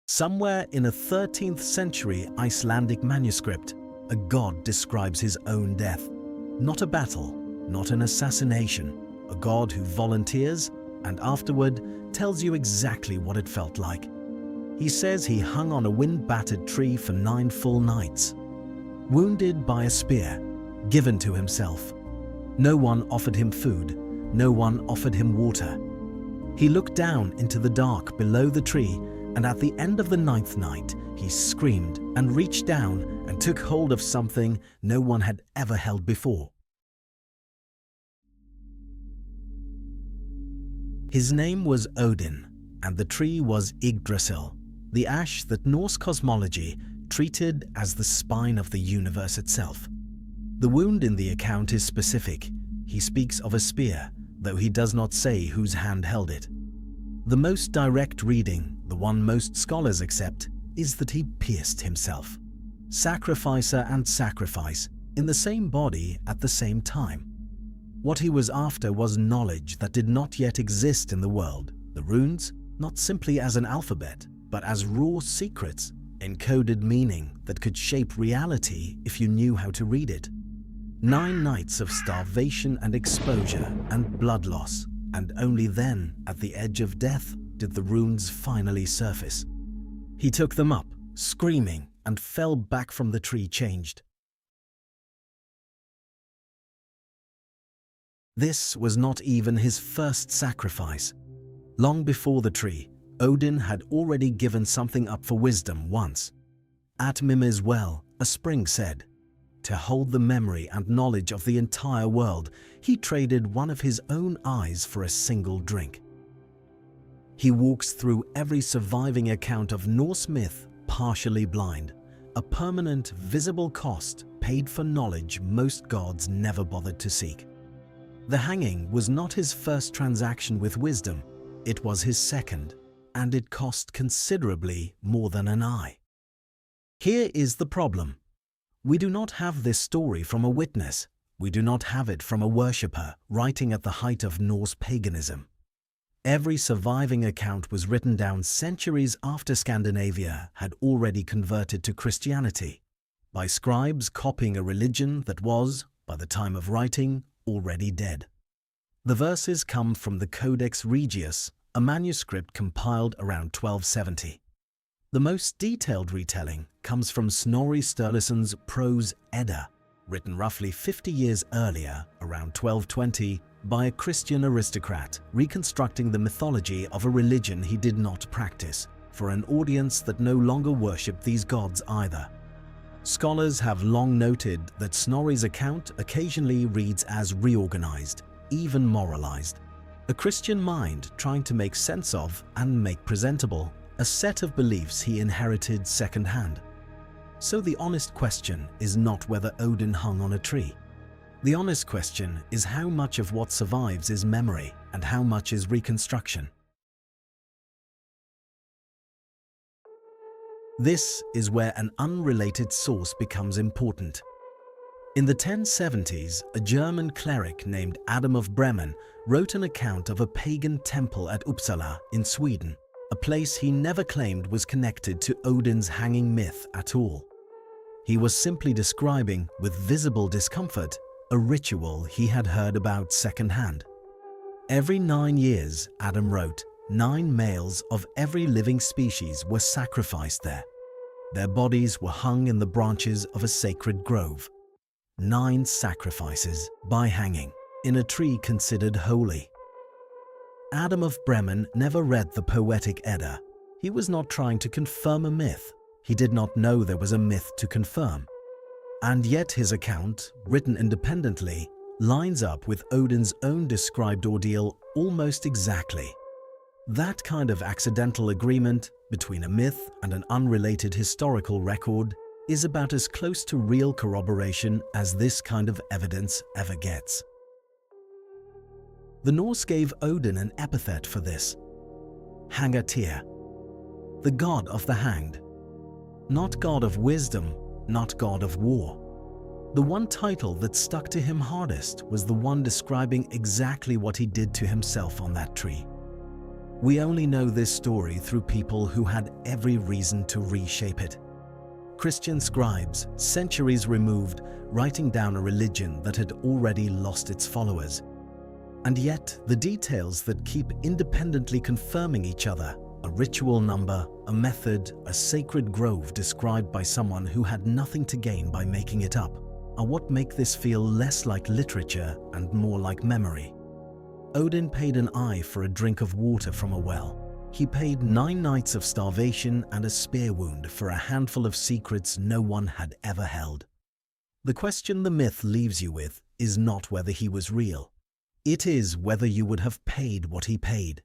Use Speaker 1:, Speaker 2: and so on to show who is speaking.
Speaker 1: Somewhere in a 13th century Icelandic manuscript, a god describes his own death. Not a battle, not an assassination, a god who volunteers and afterward tells you exactly what it felt like. He says he hung on a wind-battered tree for 9 full nights, wounded by a spear, given to himself. No one offered him food, no one offered him water. He looked down into the dark below the tree, and at the end of the 9th night, he screamed and reached down and took hold of something no one had ever held before. His name was Odin, and the tree was Yggdrasil, the ash that Norse cosmology treated as the spine of the universe itself. The wound in the account is specific. He speaks of a spear, though he does not say whose hand held it. The most direct reading, the one most scholars accept, is that he pierced himself. Sacrificer and sacrifice in the same body at the same time. What he was after was knowledge that did not yet exist in the world, the runes, not simply as an alphabet, but as raw secrets, encoded meaning that could shape reality if you knew how to read it. 9 nights of starvation and exposure and blood loss, and only then, at the edge of death, did the runes finally surface. He took them up, screaming, and fell back from the tree changed. This was not even his first sacrifice. Long before the tree, Odin had already given something up for wisdom once. At Mimir's well, a spring said, to hold the memory and knowledge of the entire world, he traded one of his own eyes for a single drink. He walks through every surviving account of Norse myth partially blind, a permanent, visible cost paid for knowledge most gods never bothered to seek. The hanging was not his first transaction with wisdom, it was his second, and it cost considerably more than an eye. Here is the problem. We do not have this story from a witness. We do not have it from a worshipper writing at the height of Norse paganism. Every surviving account was written down centuries after Scandinavia had already converted to Christianity, by scribes copying a religion that was, by the time of writing, already dead. The verses come from the Codex Regius, a manuscript compiled around 1270. The most detailed retelling comes from Snorri Sturluson's Prose Edda, written roughly 50 years earlier, around 1220, by a Christian aristocrat reconstructing the mythology of a religion he did not practice, for an audience that no longer worshipped these gods either. Scholars have long noted that Snorri's account occasionally reads as reorganized, even moralized. A Christian mind trying to make sense of and make presentable a set of beliefs he inherited secondhand. So the honest question is not whether Odin hung on a tree. The honest question is how much of what survives is memory and how much is reconstruction. This is where an unrelated source becomes important. In the 1070s, a German cleric named Adam of Bremen wrote an account of a pagan temple at Uppsala in Sweden, a place he never claimed was connected to Odin's hanging myth at all. He was simply describing, with visible discomfort, a ritual he had heard about secondhand. Every 9 years, Adam wrote, 9 males of every living species were sacrificed there. Their bodies were hung in the branches of a sacred grove. 9 sacrifices by hanging, in a tree considered holy. Adam of Bremen never read the Poetic Edda. He was not trying to confirm a myth. He did not know there was a myth to confirm. And yet his account, written independently, lines up with Odin's own described ordeal almost exactly. That kind of accidental agreement between a myth and an unrelated historical record is about as close to real corroboration as this kind of evidence ever gets. The Norse gave Odin an epithet for this, Hangatyr, the god of the hanged. Not god of wisdom, not god of war. The one title that stuck to him hardest was the one describing exactly what he did to himself on that tree. We only know this story through people who had every reason to reshape it. Christian scribes, centuries removed, writing down a religion that had already lost its followers. And yet, the details that keep independently confirming each other, a ritual number, a method, a sacred grove described by someone who had nothing to gain by making it up, are what make this feel less like literature and more like memory. Odin paid an eye for a drink of water from a well. He paid 9 nights of starvation and a spear wound for a handful of secrets no one had ever held. The question the myth leaves you with is not whether he was real. It is whether you would have paid what he paid.